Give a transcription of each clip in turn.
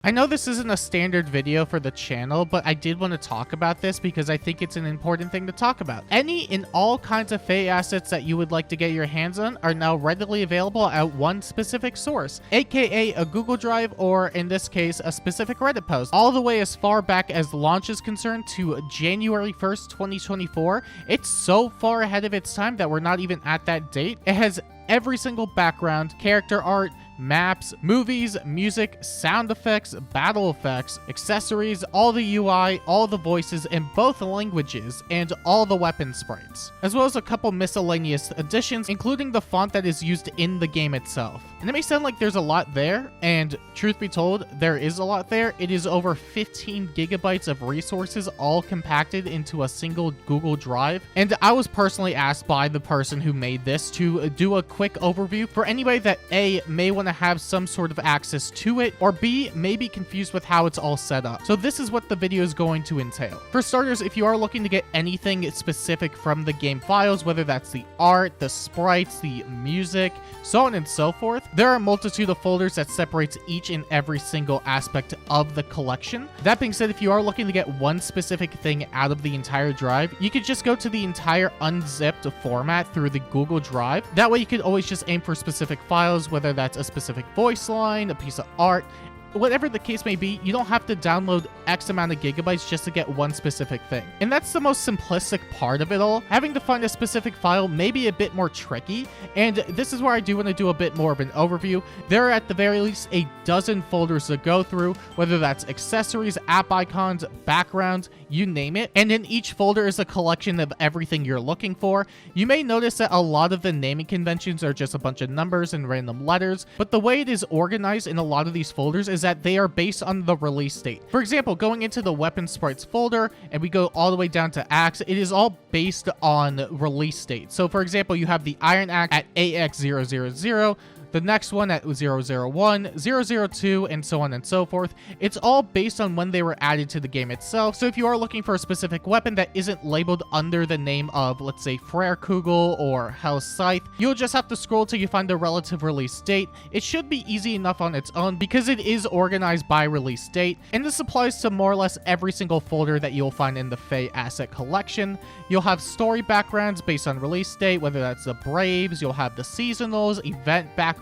I know this isn't a standard video for the channel, but I did want to talk about this because I think it's an important thing to talk about. Any and all kinds of FEH assets that you would like to get your hands on are now readily available at one specific source, aka a Google Drive, or in this case, a specific Reddit post. All the way as far back as launch is concerned to January 1st, 2024. It's so far ahead of its time that we're not even at that date. It has every single background, character art, maps, movies, music, sound effects, battle effects, accessories, all the UI, all the voices in both languages, and all the weapon sprites, as well as a couple miscellaneous additions, including the font that is used in the game itself. And it may sound like there's a lot there, and truth be told, there is a lot there. It is over 15 gigabytes of resources all compacted into a single Google Drive. And I was personally asked by the person who made this to do a quick overview for anybody that A, may want to have some sort of access to it, or B, may be confused with how it's all set up. So this is what the video is going to entail. For starters, if you are looking to get anything specific from the game files, whether that's the art, the sprites, the music, so on and so forth, there are a multitude of folders that separates each and every single aspect of the collection. That being said, if you are looking to get one specific thing out of the entire drive, you could just go to the entire unzipped format through the Google Drive. That way you could always just aim for specific files, whether that's a specific voice line, a piece of art, whatever the case may be. You don't have to download X amount of gigabytes just to get one specific thing. And that's the most simplistic part of it all. Having to find a specific file may be a bit more tricky, and this is where I do want to do a bit more of an overview. There are at the very least a dozen folders to go through, whether that's accessories, app icons, backgrounds, you name it. And in each folder is a collection of everything you're looking for. You may notice that a lot of the naming conventions are just a bunch of numbers and random letters, but the way it is organized in a lot of these folders is that they are based on the release date. For example, going into the weapon sprites folder and we go all the way down to axe, it is all based on release date. So for example, you have the Iron Axe at AX000, the next one at 001, 002, and so on and so forth. It's all based on when they were added to the game itself. So if you are looking for a specific weapon that isn't labeled under the name of, let's say, Freyrkugel or Hell's Scythe, you'll just have to scroll till you find the relative release date. It should be easy enough on its own because it is organized by release date, and this applies to more or less every single folder that you'll find in the FEH asset collection. You'll have story backgrounds based on release date, whether that's the Braves, you'll have the seasonals, event backgrounds,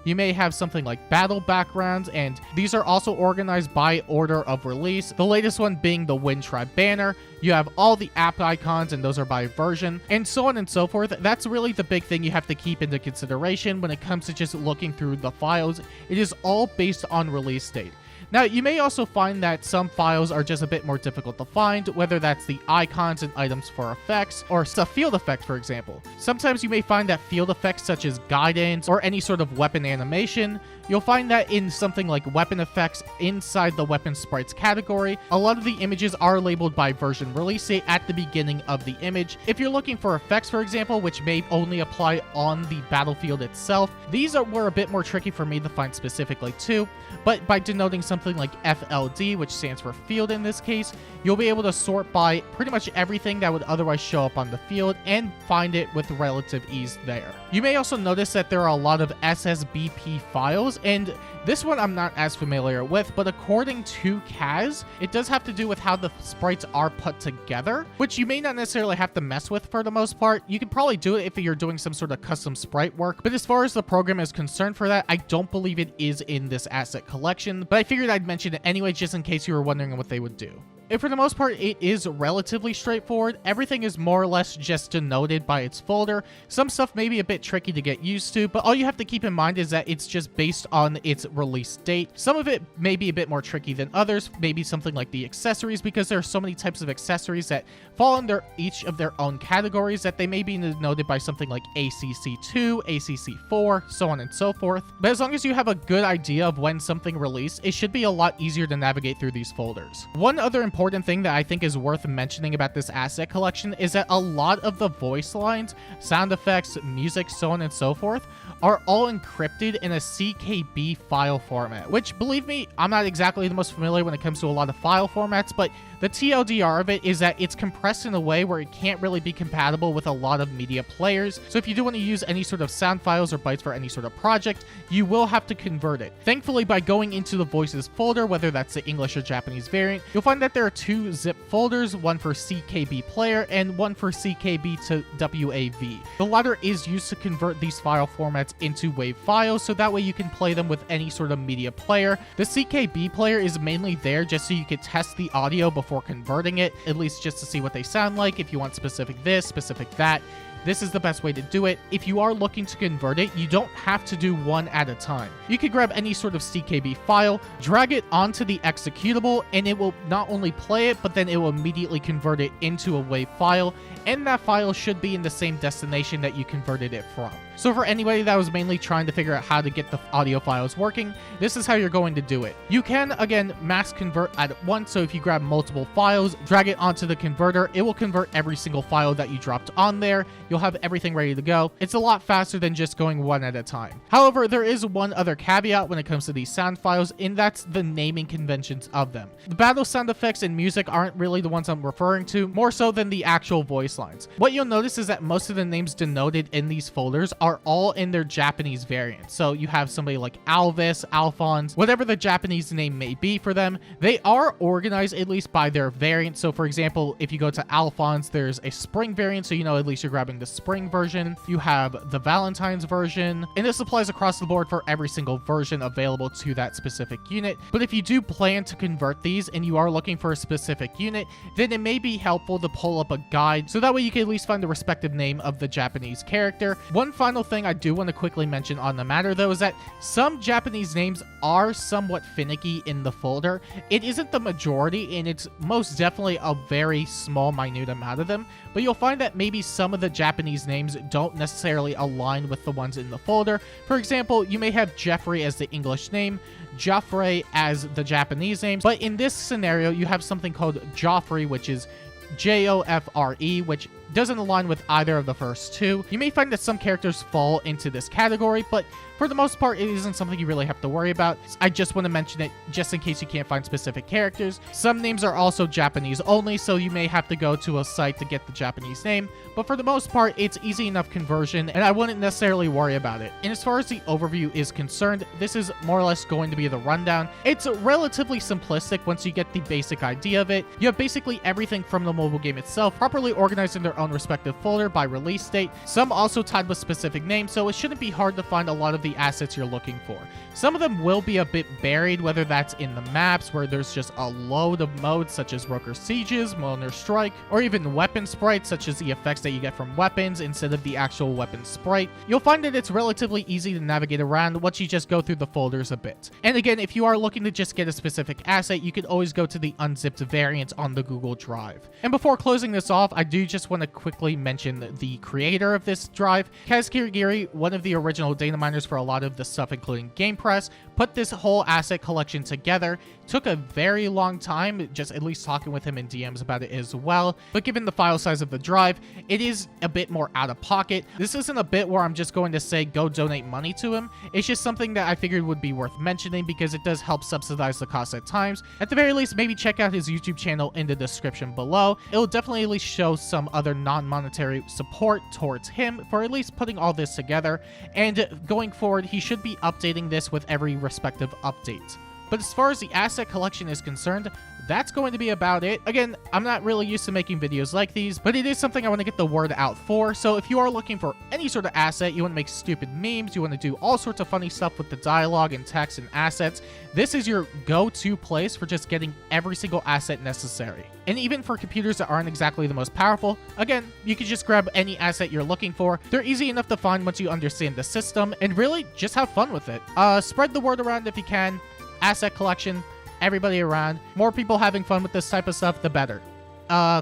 you may have something like battle backgrounds, and these are also organized by order of release, the latest one being the Wind Tribe banner. You have all the app icons, and those are by version, and so on and so forth. That's really the big thing you have to keep into consideration when it comes to just looking through the files. It is all based on release date. Now, you may also find that some files are just a bit more difficult to find, whether that's the icons and items for effects, or a field effect, for example. Sometimes you may find that field effects such as guidance or any sort of weapon animation, you'll find that in something like weapon effects inside the weapon sprites category. A lot of the images are labeled by version release date at the beginning of the image. If you're looking for effects, for example, which may only apply on the battlefield itself, these were a bit more tricky for me to find specifically too, but by denoting something like FLD, which stands for field in this case, you'll be able to sort by pretty much everything that would otherwise show up on the field and find it with relative ease there. You may also notice that there are a lot of SSBP files, and this one I'm not as familiar with, but according to Kaz, it does have to do with how the sprites are put together, which you may not necessarily have to mess with for the most part. You can probably do it if you're doing some sort of custom sprite work, but as far as the program is concerned for that, I don't believe it is in this asset collection, but I figured I'd mention it anyway just in case you were wondering what they would do. And for the most part, it is relatively straightforward. Everything is more or less just denoted by its folder. Some stuff may be a bit tricky to get used to, but all you have to keep in mind is that it's just based on its release date. Some of it may be a bit more tricky than others, maybe something like the accessories, because there are so many types of accessories that fall under each of their own categories that they may be denoted by something like ACC2, ACC4, so on and so forth. But as long as you have a good idea of when something released, it should be a lot easier to navigate through these folders. One other important important thing that I think is worth mentioning about this asset collection is that a lot of the voice lines, sound effects, music, so on and so forth, are all encrypted in a CKB file format, which, believe me, I'm not exactly the most familiar when it comes to a lot of file formats, but the TLDR of it is that it's compressed in a way where it can't really be compatible with a lot of media players. So if you do want to use any sort of sound files or bytes for any sort of project, you will have to convert it. Thankfully, by going into the voices folder, whether that's the English or Japanese variant, you'll find that there are 2 zip folders, one for CKB player and one for CKB to WAV. The latter is used to convert these file formats into WAV files, so that way you can play them with any sort of media player. The CKB player is mainly there just so you could test the audio before converting it, at least just to see what they sound like, if you want specific this, specific that. This is the best way to do it. If you are looking to convert it, you don't have to do one at a time. You could grab any sort of CKB file, drag it onto the executable, and it will not only play it, but then it will immediately convert it into a WAV file, and that file should be in the same destination that you converted it from. So for anybody that was mainly trying to figure out how to get the audio files working, this is how you're going to do it. You can, again, mass convert at once, so if you grab multiple files, drag it onto the converter, it will convert every single file that you dropped on there. You'll have everything ready to go. It's a lot faster than just going one at a time. However, there is one other caveat when it comes to these sound files, and that's the naming conventions of them. The battle sound effects and music aren't really the ones I'm referring to, more so than the actual voice lines. What you'll notice is that most of the names denoted in these folders are all in their Japanese variant. So you have somebody like Alvis, Alphonse, whatever the Japanese name may be for them, they are organized at least by their variant. So for example, if you go to Alphonse, there's a spring variant, so you know at least you're grabbing the spring version. You have the Valentine's version, and this applies across the board for every single version available to that specific unit. But if you do plan to convert these and you are looking for a specific unit, then it may be helpful to pull up a guide, so that way you can at least find the respective name of the Japanese character. One final thing I do want to quickly mention on the matter though is that some Japanese names are somewhat finicky in the folder. It isn't the majority, and it's most definitely a very small, minute amount of them, but you'll find that maybe some of the Japanese names don't necessarily align with the ones in the folder. For example, you may have Jeffrey as the English name, Joffrey as the Japanese names, but in this scenario, you have something called Joffrey, which is Jofre, which doesn't align with either of the first two. You may find that some characters fall into this category, but for the most part, it isn't something you really have to worry about. I just want to mention it just in case you can't find specific characters. Some names are also Japanese only, so you may have to go to a site to get the Japanese name, but for the most part, it's easy enough conversion, and I wouldn't necessarily worry about it. And as far as the overview is concerned, this is more or less going to be the rundown. It's relatively simplistic once you get the basic idea of it. You have basically everything from the mobile game itself, properly organized in their own respective folder by release date, some also tied with specific names, so it shouldn't be hard to find a lot of the assets you're looking for. Some of them will be a bit buried, whether that's in the maps where there's just a load of modes such as Roker Sieges, Mjolnir Strike, or even weapon sprites such as the effects that you get from weapons instead of the actual weapon sprite. You'll find that it's relatively easy to navigate around once you just go through the folders a bit. And again, if you are looking to just get a specific asset, you can always go to the unzipped variant on the Google Drive. And before closing this off, I do just want to quickly mention the creator of this drive. Kaz Kirigiri, one of the original data miners for a lot of the stuff including Game Press, put this whole asset collection together. Took a very long time, just at least talking with him in DMs about it as well. But given the file size of the drive, it is a bit more out of pocket. This isn't a bit where I'm just going to say go donate money to him. It's just something that I figured would be worth mentioning because it does help subsidize the cost at times. At the very least, maybe check out his YouTube channel in the description below. It will definitely at least show some other non-monetary support towards him for at least putting all this together. And going forward, he should be updating this with every respective update. But as far as the asset collection is concerned, that's going to be about it. Again, I'm not really used to making videos like these, but it is something I want to get the word out for. So if you are looking for any sort of asset, you want to make stupid memes, you want to do all sorts of funny stuff with the dialogue and text and assets, this is your go-to place for just getting every single asset necessary. And even for computers that aren't exactly the most powerful, again, you can just grab any asset you're looking for. They're easy enough to find once you understand the system, and really just have fun with it. Spread the word around if you can. Asset collection, everybody around. More people having fun with this type of stuff, the better.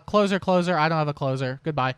Closer. I don't have a closer. Goodbye.